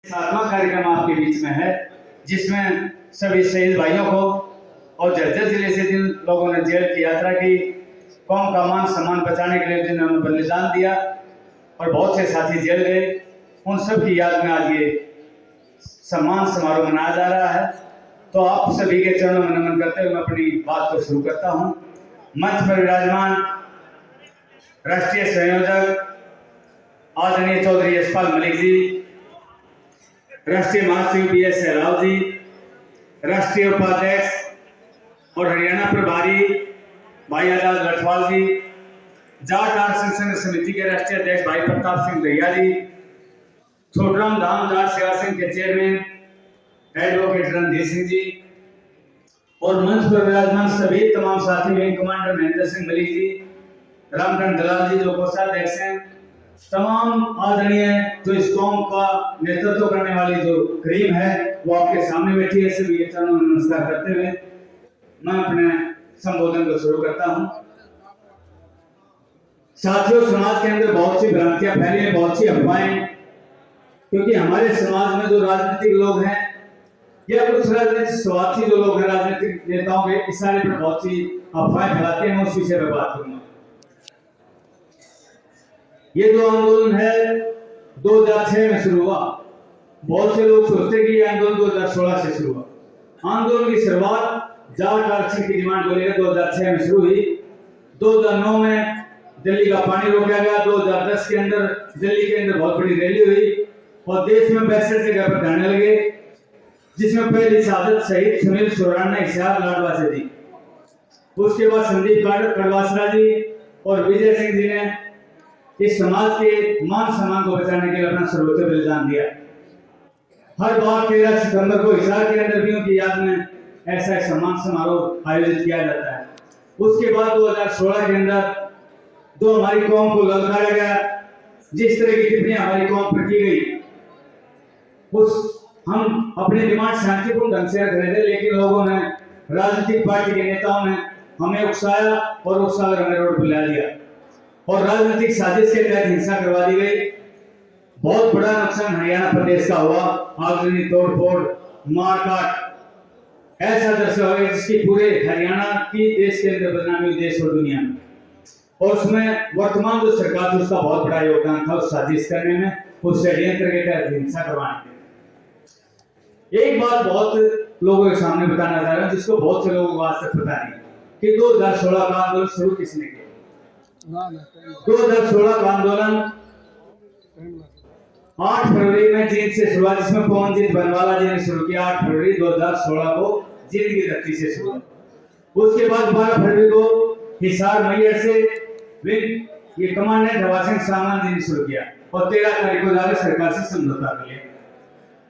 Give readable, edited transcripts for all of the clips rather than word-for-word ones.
सातवां कार्यक्रम आपके बीच में है, जिसमें सभी शहीद भाइयों को और झज्जर जिले से जिन लोगों ने जेल की यात्रा की, कौम का मान सम्मान बचाने के लिए जिन्होंने बलिदान दिया और बहुत से साथी जेल गए, उन सब की याद में आज ये सम्मान समारोह मनाया जा रहा है। तो आप सभी के चरणों में नमन करते हुए मैं अपनी बात को शुरू करता हूँ। मंच पर विराजमान राष्ट्रीय संयोजक आदरणीय चौधरी यशपाल मलिक जी, राष्ट्रीय महासचिव BS सहराव जी, राष्ट्रीय उपाध्यक्ष और हरियाणा प्रभारी भाई आजाद लठवाल जी, जाट आरक्षण संघ समिति के राष्ट्रीय अध्यक्ष भाई प्रताप सिंह दहिया जी, छोटराम धाम जाट सेवा संघ के चेयरमैन एडवोकेट रणधीर सिंह जी और मंच पर विराजमान सभी तमाम साथी विंग कमांडर महेंद्र सिंह मलिक जी, रामकरण दलाल जी जो कोषाध्यक्ष हैं, तमाम आदरणीय जो इस कौम का नेतृत्व करने वाली जो क्रीम है वो आपके सामने बैठी है। सभी चरणों में नमस्कार करते हुए मैं अपने संबोधन को शुरू करता हूं। साथियों, समाज के अंदर बहुत सी भ्रांतियां फैली हैं, बहुत सी अफवाहें, क्योंकि हमारे समाज में जो राजनीतिक लोग हैं या कुछ राजनीतिक स्वार्थी जो लोग हैं, राजनीतिक नेताओं के इशारे पर बहुत सी अफवाहें फैलाते हैं। मैं उस विषय पर बात करूंगा। ये जो आंदोलन है 2006 में शुरू हुआ। बहुत से लोग सोचते हैं कि ये आंदोलन 2016 से शुरू हुआ। आंदोलन की शुरुआत जाट आरक्षण की डिमांड को लेकर 2006 में शुरू हुई। 2009 में दिल्ली का पानी रोका गया। 2010 के अंदर दिल्ली के अंदर बहुत बड़ी रैली हुई और देश में 62 जगह पर धरने लगे, जिसमें पहली शहादत शहीद सुनील सोरान ने हिसार लाडवा दी। उसके बाद संदीप कड़वासरा जी और विजय सिंह जी ने इस समाज के मान सम्मान को बचाने के लिए अपना सर्वोच्च बलिदान दिया। हर बार 13 सितंबर को हिसार के अंदर भी उनकी याद में ऐसा एक सम्मान समारोह आयोजित किया जाता है। उसके बाद 2016 के अंदर जो हमारी कौम को ललकारा गया, जिस तरह की टिप्पणियां हमारी कौम पर की गई, हम अपनी डिमांड शांतिपूर्ण ढंग से रख रहे थे, लेकिन लोगों ने, राजनीतिक पार्टी के नेताओं ने हमें उकसाया और उकसाकर हमें रोड पर ला दिया और राजनीतिक साजिश के तहत हिंसा करवा दी गई। बहुत बड़ा नुकसान हरियाणा प्रदेश का हुआ। आगजनी, तोड़फोड़, मारकाट, ऐसा दृश्य हो गया जिसकी पूरे हरियाणा की देश के अंदर बदनामी हुई, देश और दुनिया में। और उसमें वर्तमान जो सरकार थी उसका बहुत बड़ा योगदान था उस साजिश करने में, उस षड्यंत्र के तहत हिंसा करवाने में। एक बात बहुत लोगों के सामने बताना चाह रहा हूं, जिसको बहुत से लोगों को आज तक पता नहीं कि 2016 का आंदोलन शुरू किसने किया। 2016 का आंदोलन 8 फरवरी में जींद से शुरुआत, जिसमें पवनजीत बनवाला जी ने शुरू किया। 8 फरवरी 2016 को जींद की धरती से शुरू। उसके बाद 12 फरवरी को हिसार मैयर से ये कमांडेंट हवा सिंह सामान जी ने शुरू किया और 13 तारीख को जाकर सरकार से समझौता कर लिया।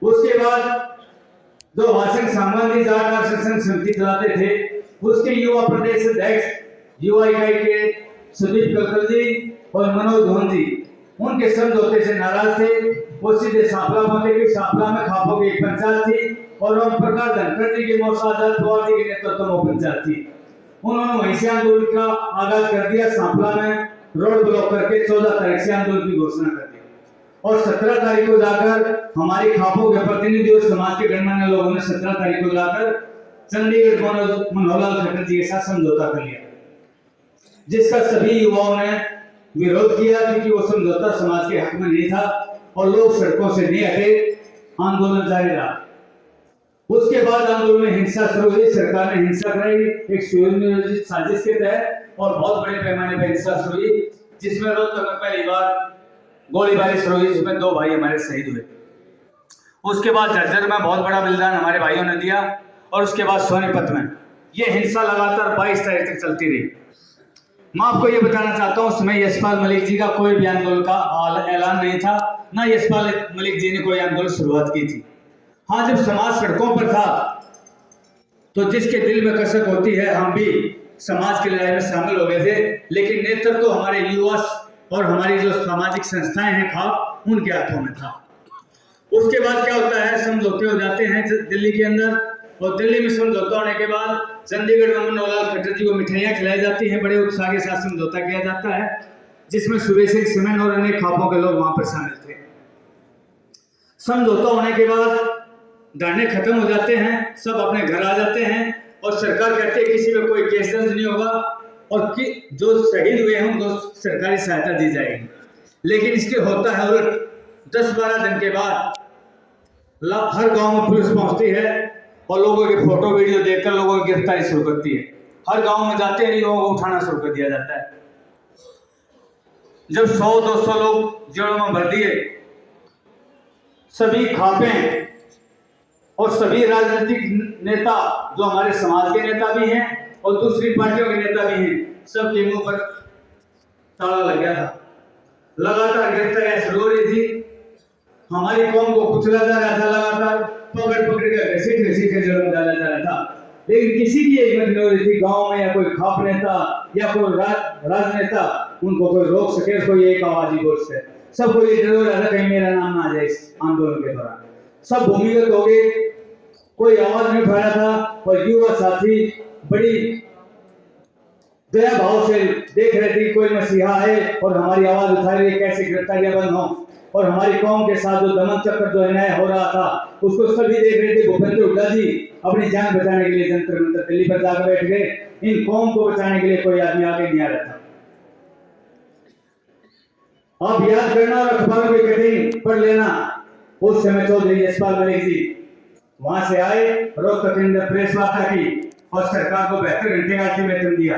उसके बाद जो हवा सिंह सामान जी जाट आरक्षण समिति चलाते थे, उसके युवा प्रदेश अध्यक्ष युवा इकाई के सुदीप कलकल जी और मनोज धोन जी उनके समझौते से नाराज थे। वो सीधे सांपला पहुंचे कि सांपला में खापो की एक पंचायत थी और ओम प्रकाश धनखड़ जी के मौसा आजाद पवार जी के नेतृत्व में वो पंचायत थी। उन्होंने वहीं से आंदोलन का आगाज कर दिया। सांपला में रोड ब्लॉक करके 14 तारीख से आंदोलन की घोषणा कर दी और 17 तारीख को जाकर हमारी खापों के प्रतिनिधि और समाज के गणमान्य लोगों ने 17 तारीख को जाकर चंडीगढ़ मनोहरलाल खट्टर जी के साथ समझौता कर लिया, जिसका सभी युवाओं ने विरोध किया क्योंकि वो समझौता समाज के हक में नहीं था और लोग सड़कों से नहीं हटे, आंदोलन जारी रहा। उसके बाद आंदोलन में हिंसा शुरू हुई। सरकार ने हिंसा कराई एक सुनियोजित साजिश के तहत और बहुत बड़े पैमाने पर हिंसा शुरू हुई, जिसमें रोहतक में पहली बार गोलीबारी शुरू हुई, जिसमें 2 भाई हमारे शहीद हुए। उसके बाद झज्जर में बहुत बड़ा बलिदान हमारे भाइयों ने दिया और उसके बाद सोनीपत में यह हिंसा लगातार 22 तारीख तक चलती रही। मैं आपको ये बताना चाहता हूँ, उसमें यशपाल मलिक जी का कोई भी आंदोलन का ऐलान नहीं था, ना यशपाल मलिक जी ने कोई आंदोलन शुरुआत की थी। हाँ, जब समाज सड़कों पर था तो जिसके दिल में कसक होती है, हम भी समाज की लड़ाई में शामिल हो गए थे, लेकिन नेतृत्व तो हमारे युवा और हमारी जो सामाजिक संस्थाएं हैं खाप, उनके हाथों में था। उसके बाद क्या होता है, समझौते हो जाते हैं दिल्ली के अंदर और दिल्ली में समझौता होने के बाद चंडीगढ़ में मनोहरलाल खट्टर जी को मिठाइयां खिलाई जाती हैं, बड़े उत्साह के साथ समझौता किया जाता है, जिसमें सुरेश सिंह सिमन और अन्य खापों के लोग वहां पर शामिल थे। समझौता होने के बाद धरने खत्म हो जाते हैं, सब अपने घर आ जाते हैं और सरकार कहती है किसी में कोई केस दर्ज नहीं होगा और कि जो शहीद हुए हैं उनको सरकारी सहायता दी जाएगी। लेकिन इसके होता है उलट, 10-12 दिन के बाद हर गांव में पुलिस पहुंचती है और लोगों की फोटो वीडियो देखकर लोगों की गिरफ्तारी शुरू करती है। हर गांव में जाते हैं लोगों को उठाना शुरू कर दिया जाता है। जब 100-200 लोग जेलों में भर दिए, सभी खापे और सभी राजनीतिक नेता जो हमारे समाज के नेता भी हैं और दूसरी पार्टियों के नेता भी हैं, सबके मुंह पर ताला लग गया था। लगातार गिरफ्तारियां शुरू हो रही थी, हमारी कौम को कुचला जा रहा था, लगातार पकड़ कर घसीट के जेल में डाला जा रहा था। लेकिन किसी की हिम्मत नहीं हो रही थी गांव में या कोई खाप नेता या कोई राजनेता उनको कोई रोक सके, कोई एक आवाज ही बोल सके। सबको ये डर हो रहा था कहीं मेरा नाम ना आ जाए इस आंदोलन के दौरान। सब भूमिगत हो गए, कोई आवाज नहीं उठा रहा था और युवा साथी बड़ी दया भाव से देख रहे थे कोई मसीहा है और हमारी आवाज उठा रही है, कैसे गिरफ्तारियां बंद हो। और हमारी कौम के साथ जो दमन चक्कर जो अन्याय हो रहा था उसको सभी देख रहे थे। भूपेंद्र हुड्डा जी अपनी जान बचाने के लिए जंतर मंतर दिल्ली पर जाकर बैठ गए। इन कौम को बचाने के लिए कोई आदमी आगे नहीं आ रहा था। आप याद करना और अखबारों की कटिंग पढ़ लेना, उस समय चौधरी यशपाल मलिक जी वहां से आए, रोहतक के अंदर प्रेस वार्ता की और सरकार को 72 घंटे का अल्टीमेटम दिया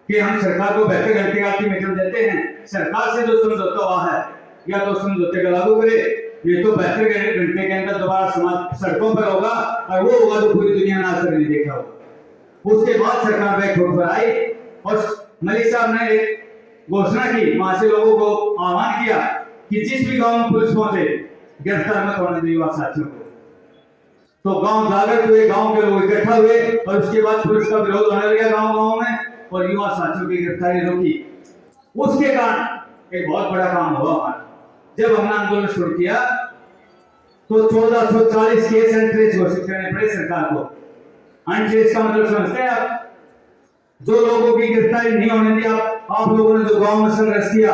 कि हम सरकार को 72 घंटे का अल्टीमेटम देते हैं, सरकार से जो समझौता हुआ है या तो समझौते को लागू करे, ये तो 72 घंटे के अंदर दोबारा समाज सड़कों पर होगा और वो होगा तो पूरी दुनिया ने आज तक नहीं देखा होगा। उसके बाद सरकार बैकफुट पर आई और मलिक साहब ने एक घोषणा की, वहां से लोगों को आह्वान किया कि जिस भी गांव में पुलिस पहुंचे गिरफ्तार मत होने दो युवा साथियों को। तो गांव जागृत हुए, गांव के लोग इकट्ठा हुए और उसके बाद पुलिस का विरोध होने लगा गांव में और युवा साथियों की गिरफ्तारी रोकी। उसके कारण एक बहुत बड़ा काम हुआ हमारा। जब हमने आंदोलन शुरू किया तो 1440 केस अनट्रेस घोषित करने पड़े सरकार को। अनट्रेस का मतलब समझते हैं आप? जो लोगों की गिरफ्तारी नहीं होने दी, आप लोगों ने जो गांव में संघर्ष किया,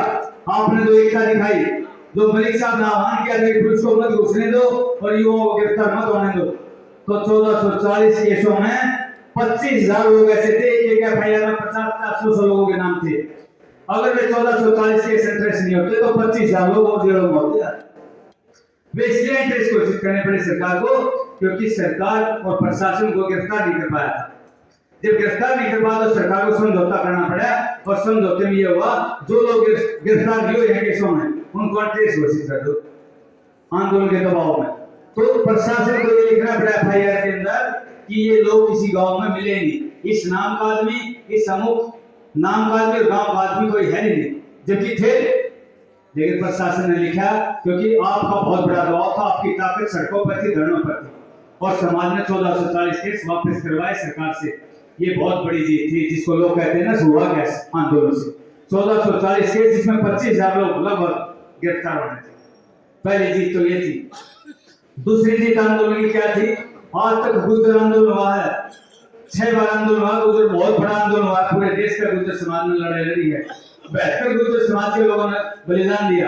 आपने जो एकता दिखाई, जो मलिक साहब ने आह्वान किया कि पुलिस को मत घुसने दो और युवाओं को गिरफ्तार मत होने दो, तो 1440 केसों में 25,000 लोग ऐसे थे, एक एफआईआर में 50-400 लोगों के नाम थे। अगर वे 1440 केस इंटरेस्ट नहीं होते तो 25,000 लोग और जेलों में होते। वे इसलिए इंटरेस्ट घोषित करने पड़े सरकार को क्योंकि सरकार और प्रशासन को गिरफ्तार नहीं कर पाया था। जब गिरफ्तार नहीं कर पाया तो सरकार को समझौता करना पड़ा और समझौते में ये हुआ जो लोग गिरफ्तार नहीं हुए हैं केसों में उनको इंटरेस्ट घोषित कर दो आंदोलन के दबाव में। तो प्रशासन को ये लिखना पड़ा एफआईआर के अंदर कि ये लोग किसी गांव में मिले नहीं, इस नाम का आदमी, इस अमुक नाम का आदमी और गांव का आदमी कोई है नहीं, जबकि थे। लेकिन प्रशासन ने लिखा क्योंकि आपका बहुत बड़ा दबाव था, आपकी ताकत सड़कों पर थी, धरनों पर थी और समाज ने 1440 केस वापस करवाए सरकार से। ये बहुत बड़ी जीत थी जिसको लोग कहते हैं ना सुहा गैस आंदोलन से। 1440 केस जिसमें 25,000 लोग लगभग गिरफ्तार होने थे। पहली जीत तो ये थी। दूसरी जीत आंदोलन की क्या थी? आज तक गुर्जर आंदोलन हुआ है, 6 बार आंदोलन हुआ, गुर्जर बहुत बड़ा आंदोलन हुआ, पूरे देश का गुर्जर समाज ने लड़ाई लड़ी है। 72 गुर्जर समाज के लोगों ने बलिदान दिया,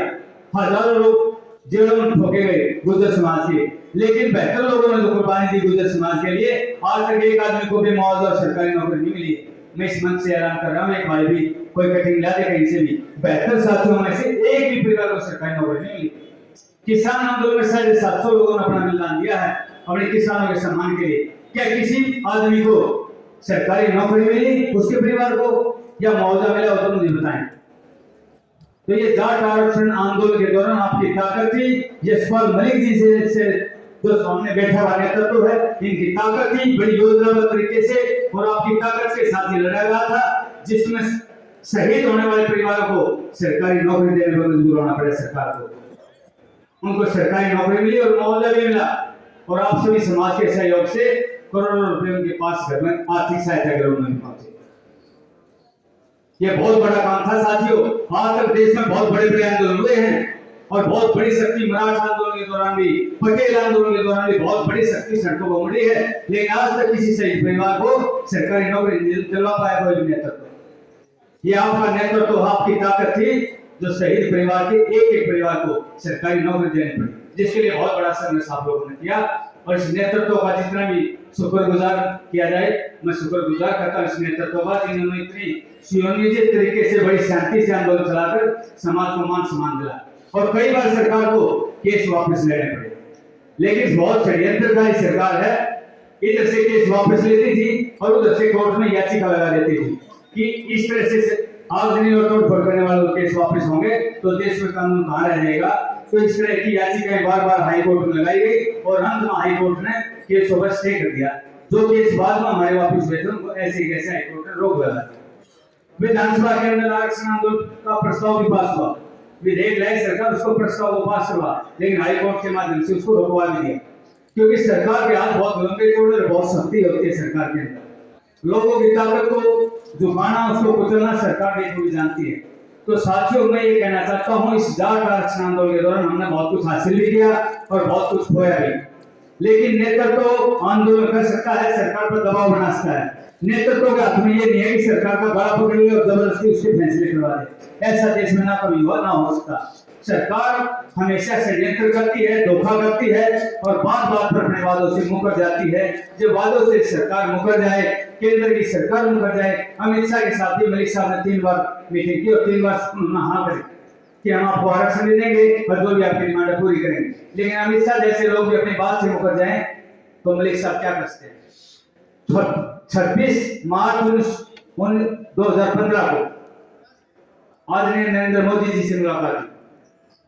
हजारों लोग जेलों में ठोके गए गुर्जर समाज के, लेकिन 72 लोगों ने जो कुर्बानी दी गुर्जर समाज के लिए, आज तक एक आदमी को भी मुआवजा और सरकारी नौकरी नहीं मिली। मैं इस मंच से ऐलान कर रहा हूँ, एक भाई भी कोई कटिंग ला दे कहीं से भी, 72 साथियों में से एक भी परिवार को सरकारी नौकरी नहीं मिली। किसान आंदोलन में 750 लोगों ने अपना बलिदान दिया है अपने किसानों के सम्मान के लिए। क्या किसी आदमी को सरकारी नौकरी मिली उसके परिवार को या मुआवजा मिला? वो तो मुझे बताएं। तो ये जाट आरक्षण आंदोलन के दौरान आपकी ताकत थी, यशपाल मलिक जी से जो सामने बैठा हुआ नेतृत्व है, इनकी ताकत थी बड़ी योजनाबद्ध तरीके से और आपकी ताकत के साथ ही लड़ा गया था, जिसमें शहीद होने वाले परिवारों को सरकारी नौकरी देने पर मजबूर होना पड़ा सरकार को। उनको सरकारी नौकरी मिली और मुआवजा भी मिला और आप सभी समाज के सहयोग से करोड़ों रुपए उनके पास घर में आर्थिक सहायता के रूप में पहुंचे। यह बहुत बड़ा काम था साथियों। आज तक देश में बहुत बड़े बड़े आंदोलन हुए हैं और बहुत बड़ी शक्ति मराठा आंदोलन के दौरान भी, पटेल आंदोलन के दौरान भी बहुत बड़ी शक्ति सड़कों पर उमड़ी है, लेकिन आज तक किसी शहीद परिवार को सरकारी नौकरी दिलवा पाया कोई नेतृत्व। ये आपका नेतृत्व, आपकी ताकत थी जो शहीद परिवार के एक एक परिवार को सरकारी नौकरी देनी पड़ी। जिसके लिए बहुत बड़ा संघर्ष आप लोगों ने किया। और इस नेतृत्व का जितना भी शुक्रगुजार किया जाए, मैं शुक्रगुजार करता हूँ इस नेतृत्व का, जिन्होंने इतनी सुनियोजित तरीके से बड़ी शांति से आंदोलन चलाकर समाज को मान सम्मान दिला। और कई बार सरकार को केस वापस लेने पड़े, लेकिन बहुत षड्यंत्रकारी सरकार है। इधर से केस वापस लेती थी और उधर से कोर्ट में याचिका लगा देती थी कि इस तरह से आगजनी और तोड़फोड़ करने वालों के केस वापस होंगे तो देश में कानून कहाँ रह जाएगा। तो इस तरह की याचिकाएं बार बार हाई कोर्ट में लगाई गई और अंत में हाई कोर्ट ने केस को बस स्टे कर दिया। जो केस बाद में हमारे वापस हुए थे उनको ऐसे कैसे हाई कोर्ट ने रोक लगा। विधानसभा के अंदर आरक्षण आंदोलन का प्रस्ताव भी पास हुआ, विधेयक लाई सरकार, उसको प्रस्ताव को पास हुआ, लेकिन हाई कोर्ट के माध्यम से उसको रोकवा भी दिया, क्योंकि सरकार के हाथ बहुत लंबे चौड़े और बहुत शक्ति होती है सरकार के अंदर। लोगों की ताकत को झुकाना, उसको कुचलना सरकार भी जानती है। तो साथियों, मैं ये कहना चाहता हूँ, इस जाट आरक्षण आंदोलन के दौरान हमने बहुत कुछ हासिल भी किया और बहुत कुछ खोया भी, लेकिन नेतृत्व आंदोलन कर सकता है, सरकार पर दबाव बना सकता है। नेतृत्व के हाथ में ये नहीं है कि सरकार का गला पकड़ ले और जबरदस्ती उसके फैसले करवा दे। ऐसा देश में ना कभी हुआ ना हो सकता। सरकार हमेशा षड्यंत्र करती है, धोखा करती है और बात बात पर अपने वादों से मुकर जाती है। जब वादों से सरकार मुकर जाए, केंद्र की सरकार मुकर जाए, अमित शाह के साथ भी मलिक साहब ने 3 बार मीटिंग की और 3 बार हाँ करे कि हम आपको आरक्षण दे देंगे और जो भी आपकी डिमांड है पूरी करेंगे। लेकिन अमित शाह जैसे लोग भी अपनी बात से मुकर जाए तो मलिक साहब क्या करते हैं। 26 मार्च 2015 को आज ने नरेंद्र मोदी जी से मुलाकात की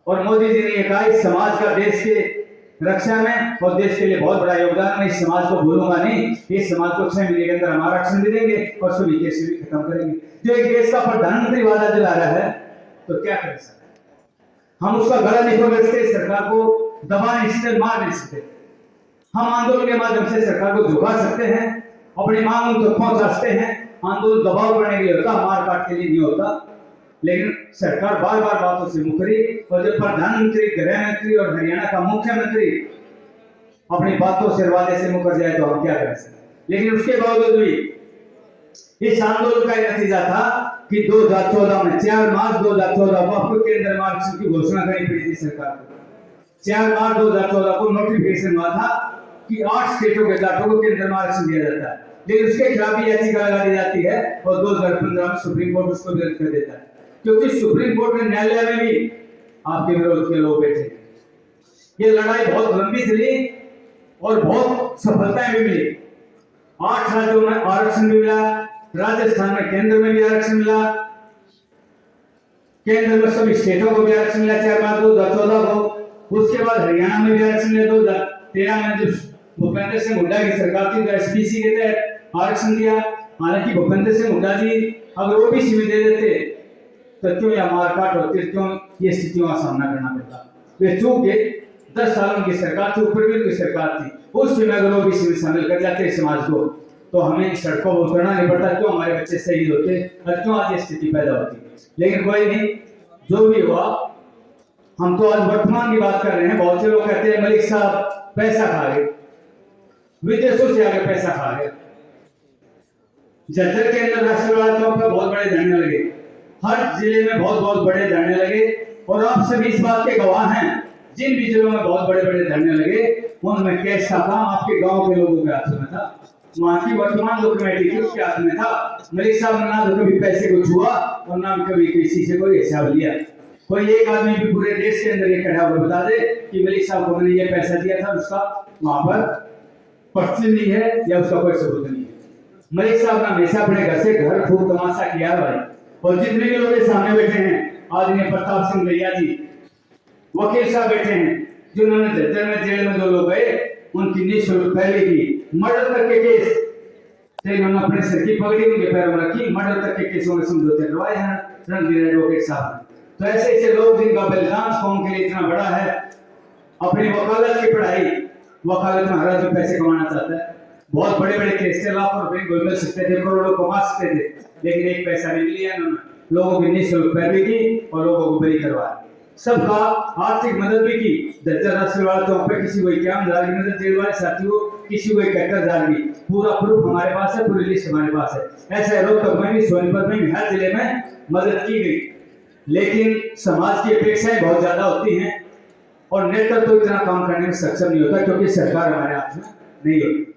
और मोदी जी ने ये कहा, इस समाज का देश के रक्षा में और देश के लिए बहुत बड़ा योगदान, मैं इस समाज को भूलूंगा नहीं। इस समाज को 6 महीने के अंदर हम आरक्षण दे देंगे और सभी केस भी खत्म करेंगे। जो एक देश का प्रधानमंत्री वादा दिला रहा है तो क्या कर सकते हैं हम, उसका गला नहीं पकड़ सकते, सरकार को दबा नहीं सकते, मार नहीं सकते। हम आंदोलन के माध्यम से सरकार को झुका सकते हैं, अपनी मांग उन तक पहुंचा सकते हैं। आंदोलन दबाव करने के लिए होता, मार काट के लिए नहीं होता। लेकिन सरकार बार बार बातों से मुकरी और जब प्रधानमंत्री, गृह मंत्री और हरियाणा का मुख्यमंत्री अपनी बातों से, वादे से मुकर जाए तो हम क्या कर सकते। लेकिन उसके बावजूद भी इस आंदोलन का नतीजा था कि 2014 में 4 मार्च 2014 को आपको केंद्र में आरक्षण की घोषणा करनी पड़ी थी सरकार को। 4 मार्च 2014 को नोटिफिकेशन हुआ था कि 8 स्टेटों के जाटों को केंद्र में आरक्षण दिया जाता है, लेकिन उसके खिलाफ भी याचिका लगा दी जाती है और 2015 में सुप्रीम कोर्ट उसको विरोध कर देता है, क्योंकि सुप्रीम कोर्ट में, न्यायालय में भी आपके विरोध के लोग बैठे। ये लड़ाई बहुत लंबी चली और बहुत सफलताएं भी मिली। 8 राज्यों में आरक्षण भी मिला, राजस्थान में केंद्र में भी आरक्षण मिला, केंद्र में सभी स्टेटों को भी आरक्षण मिला 4 मार्च 2014 को। उसके बाद हरियाणा में भी आरक्षण मिला 2013 में, जो भूपेंद्र सिंह हुड्डा की सरकार थी, जो एसपीसी के तहत आरक्षण दिया। हालांकि भूपेंद्र सिंह हुड्डा जी अगर ओबीसी में दे देते तो क्यों यह मारकाट होती, क्यों ये स्थितियों का सामना करना पड़ता। वे चूंकि 10 सालों की सरकार थी, ऊपर भी की सरकार थी, उस समय अगर ओबीसी में शामिल कर जाते समाज को तो हमें सड़कों पर उतरना नहीं पड़ता, क्यों हमारे बच्चे शहीद होते और क्यों आज ये स्थिति पैदा होती। लेकिन कोई नहीं, जो भी हुआ, हम तो आज वर्तमान की बात कर रहे हैं। बहुत से लोग कहते हैं मलिक साहब पैसा खा गए, विदेशों से आगे पैसा खा गए। झज्जर के अंदर राष्ट्रवाद चौक पर बहुत बड़े धरने लगे, हर जिले में बहुत बहुत बड़े धरने लगे और आप सभी इस बात के गवाह हैं। जिन भी जिलों में बहुत बड़े बड़े धरने लगे उनमें कैश का काम आपके गांव के लोगों के हाथ में था, वहां की वर्तमान जो कमेटी थी उसके हाथ में था। मलिक साहब ने ना तो कभी पैसे को छुआ और ना कभी किसी से कोई हिसाब लिया। कोई एक आदमी भी पूरे देश के अंदर ये खड़ा हुआ बता दे कि मलिक साहब को मैंने ये पैसा दिया था, उसका वहां पर पर्ची नहीं है या उसका कोई सबूत नहीं है। मलिक साहब ने हमेशा अपने घर से घर खूब तमाशा किया भाई। और जितने भी लोग सामने बैठे हैं, आदरणीय प्रताप सिंह भैया जी, वकील साहब बैठे हैं, जिन्होंने झज्जर में जेल में जो लोग गए उनकी निःशुल्क पहले की मर्डर तक के केस थे, उन्होंने अपने सिर की पगड़ी उनके पैरों में रखी, मर्डर तक के केसों में समझौते करवाए हैं रणधीर एडवोकेट साहब। तो ऐसे ऐसे लोग जिनका बलिदान कौम के लिए इतना बड़ा है, अपनी वकालत की पढ़ाई, वकालत में हर आदमी पैसे कमाना चाहता है। बहुत बड़े बड़े केस थे, लाखों रुपए मिल सकते थे, करोड़ों कमा सकते थे, लेकिन एक पैसा नहीं लिया उन्होंने। लोगों की निःशुल्क पैरवी की और लोगों को बरी करवाया, सबका आर्थिक मदद भी की। झज्जर राष्ट्रवाद चौक पे किसी को 51,000 की मदद जेल वाले साथियों, किसी को 71,000 की। पूरा प्रूफ हमारे पास है, पूरी लिस्ट हमारे पास है। ऐसे रोहतक में भी, सोनीपत में भी, हर जिले में मदद की गई। लेकिन समाज की अपेक्षाएं बहुत ज्यादा होती हैं। और नेतृत्व तो इतना काम करने में सक्षम नहीं होता, क्योंकि सरकार हमारे हाथ में नहीं होती।